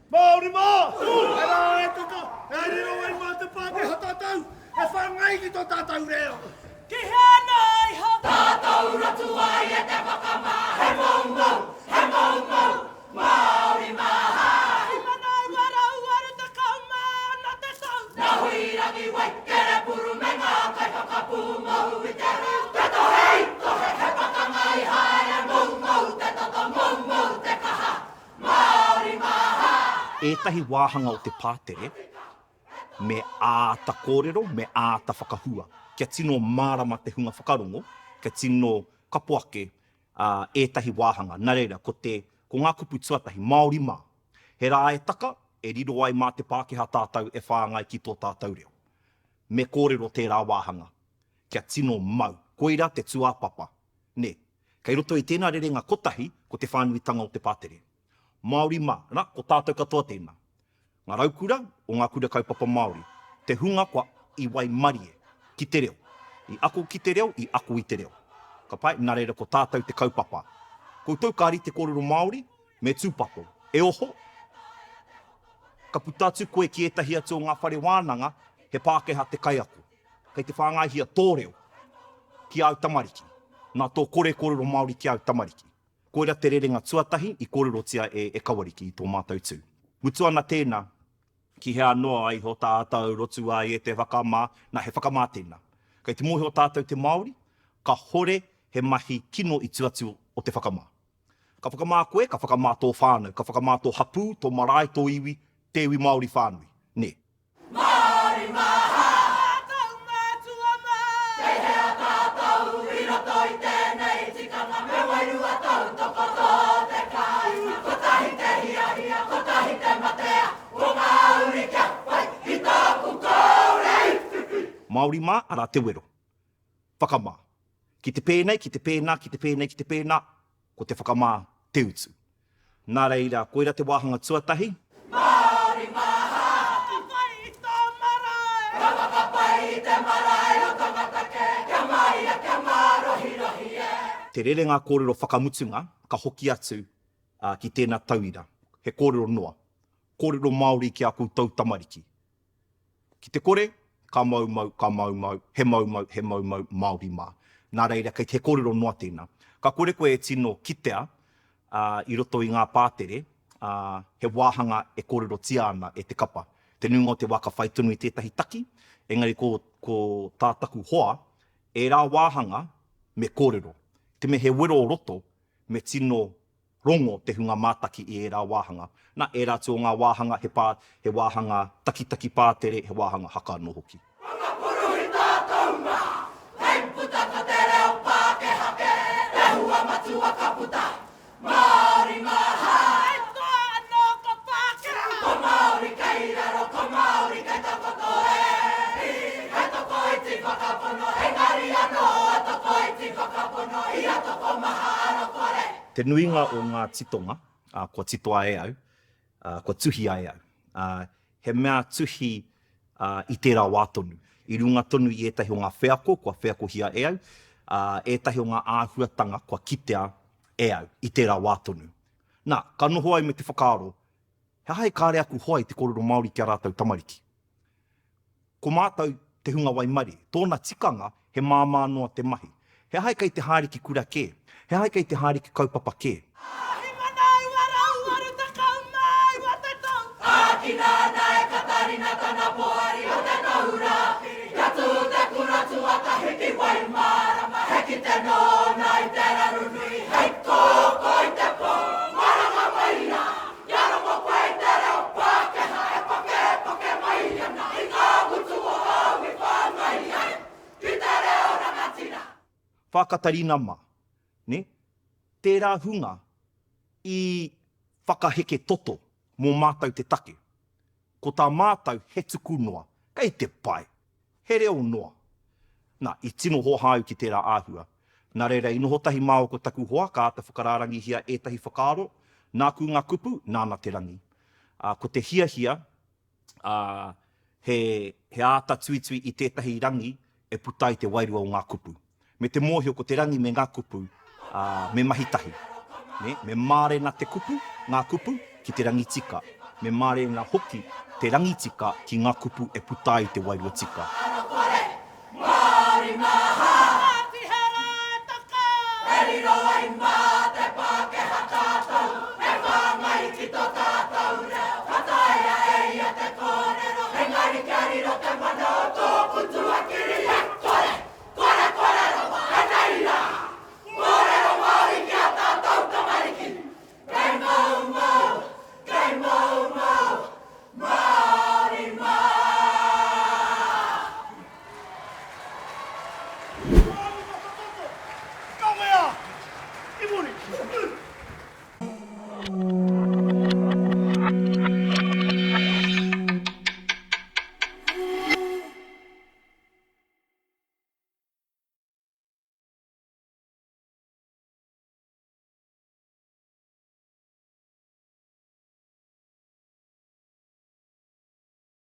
Māori mā! E rā e taka, e riro e mā te Pākehā tātou, e whangai ki tō tātou reo. Ki hea nai ha! Tātou ratu ai e te whakamā, he mau mau, he mau mau, Māori maha. Ki manai warau aru te kaumā na te tau. Nā hui rangi wai, kere puru me ngā kai whakapū mau i te reo. Te tohei, tohe he whakangai hae, e mau mau, te tata mau mau, te kaha, Māori maha. Ētahi wāhanga o te pātere, me āta kōrero, me āta whakahua. Kia tino mārama te hunga whakarongo, kia tino kapuake ētahi wāhanga. Nā reira, ko ngā kupu tuatahi, Māori mā. He rā e taka, e riro ai mā te Pākehā tātou e whāngai ki tō tātou reo. Me kōrero tērā wāhanga. Kia tino mau. Koira te tuāpapa. Ne, kei roto i tēnā rerenga kotahi, ko te whānuitanga o te pātere. Māori mā, na, ko tātou katoa tēnā. Ngā raukura o ngā kura kaupapa Māori. Te hunga kua i wai marie, ki te reo. I ako ki te reo, i ako i te reo. Ka pai, nā reira ko tātou te kaupapa. Koutou kāri te kōrero Māori, me tūpapo. E oho, ka putatu koe ki etahi atu o ngā whare wānanga, he Pākehā te kai ako. Kei te whāngaihia tō reo, ki au tamariki. Nā tō kore kōrero Māori ki au tamariki. Koira te rerenga tuatahi, i kōrero tia e kawariki i tō mātou tū. Mutu ana tēnā, ki hea noa ai ho tātou rotu ai e te whakamā, nā he whakamā tēnā. Kei te mohi o tātou te Māori, ka hore he mahi kino i tuatu o te whakamā. Ka whakamā koe, ka whakamā tō whānau, ka whakamā tō hapū, tō marae, tō iwi, te iwi Māori whānui. Ne. Māori maha! Tātou mātua mā! Kei hea tātou i roto i tēnei tikanga, me wairua tau toko tō te kai. Kotahi te hia hia, kotahi te matea, o ngā uri kia wai, i tāku kōrei. Māori mā, ara te wero. Whakamā. Ki te pēnei, ki te pēnā, ki te pēnei, ki te pēnā, ko te whakamā te utu. Nā reira, koira te wāhanga tuatahi. Māori maha! Ka pai i tō marae! Ka whakapai i te marae o tangata ke, kia mai a kia mārohi rohi e. Te rerenga kōrero whakamutunga, ka hoki atu ki tēnā tauira. He kōrero noa. Kōrero Māori ki a koutou tamariki. Ki te kore, ka maumau, ka maumau, he maumau, he maumau, Māori mā. Nā reira, kei te kōrero noa tēnā. Ka kore koe e tino kitea i roto i ngā pātere, he wāhanga e kōrero tia ana e te kapa. Te nunga o te waka whaitunu i tētahi taki, engari ko tātaku hoa, e rā wāhanga me kōrero. Te me he wero o roto, me tino rongo te hunga mātaki i e rā wāhanga. Nā e rā tō ngā wāhanga, he wāhanga takitaki pātere, he wāhanga haka anō hoki. Whakapuru i tātou mā, hei putaka te reo Pākehā ke, e hua matua ka puta, Māori maha. Hei toa anō ko Pākehā! Ko Māori kei rero, ko Māori kei takoto e, he toko i ti whakapono, he ngari anō a toko i ti whakapono, i a toko maha aro kore. Te nuinga o ngā titonga, kua titoa e au, kua tuhi ai au. He mea tuhi i tērā wātonu. I runga tonu i etahi o ngā wheako, kua wheako hia e au, etahi o ngā āhuatanga, kua kitea e au, i tērā wātonu. Nā, ka noho ai me te whakaaro, he hae kāre aku hoa i te kōrero Māori ki a rātou tamariki. Ko mātou te hunga waimari, tōna tikanga he māmānoa te mahi. He hae kei te hāriki kura kē, he hae kei te hāriki kaupapa kē. Hi manai warau aru te kaumā wa te tau. Ākina nae Katarina tana poari o te taura, ia tū te kura tuata hiki wai marama, heki te nōna i te rarunui, hei kōko i te pō, maranga maia, ia rongo koe i te reo Pākehā, e poke mai ana, i ngā mutu o au i whāngai ai, ki te reo rangatina. Whakatarina mā, ne? Tērā hunga i whakaheke toto mō mātou te take. Ko tā mātou he tuku noa, kei te pai, he reo noa. Nā, i tino hohāu ki tērā āhua. Nā reira, i noho tahi māo ko taku hoa, ka ata whakararangi hia ētahi whakaaro, nā ku ngā kupu, nāna te rangi. Ko te hia, he āta tuitui i tētahi rangi, e putai te wairua o ngā kupu. Me te mōhio ko te rangi me ngā kupu, me mahitahi. Ne? Me mārena te kupu, ngā kupu, ki te rangi tika. me mārena hoki te rangitika ki ngā kupu e puta i te wairua tika.